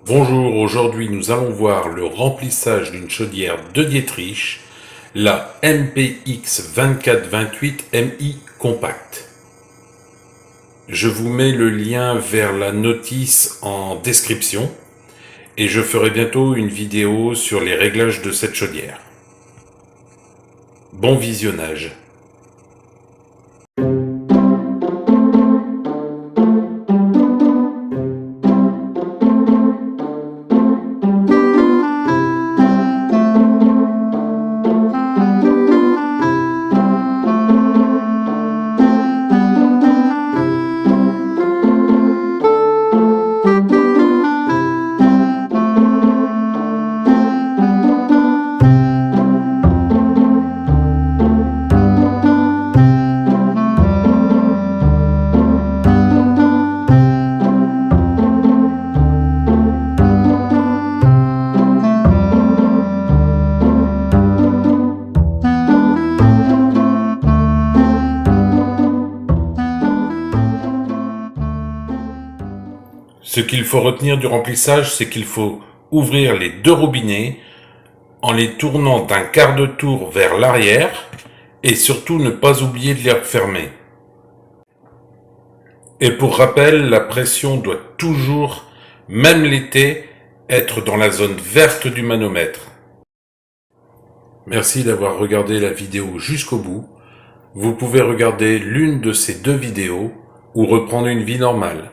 Bonjour, aujourd'hui nous allons voir le remplissage d'une chaudière de Dietrich, la MPX 2428 MI Compact. Je vous mets le lien vers la notice en description et je ferai bientôt une vidéo sur les réglages de cette chaudière. Bon visionnage. Ce qu'il faut retenir du remplissage, c'est qu'il faut ouvrir les deux robinets en les tournant d'un quart de tour vers l'arrière et surtout ne pas oublier de les refermer. Et pour rappel, la pression doit toujours, même l'été, être dans la zone verte du manomètre. Merci d'avoir regardé la vidéo jusqu'au bout. Vous pouvez regarder l'une de ces deux vidéos ou reprendre une vie normale.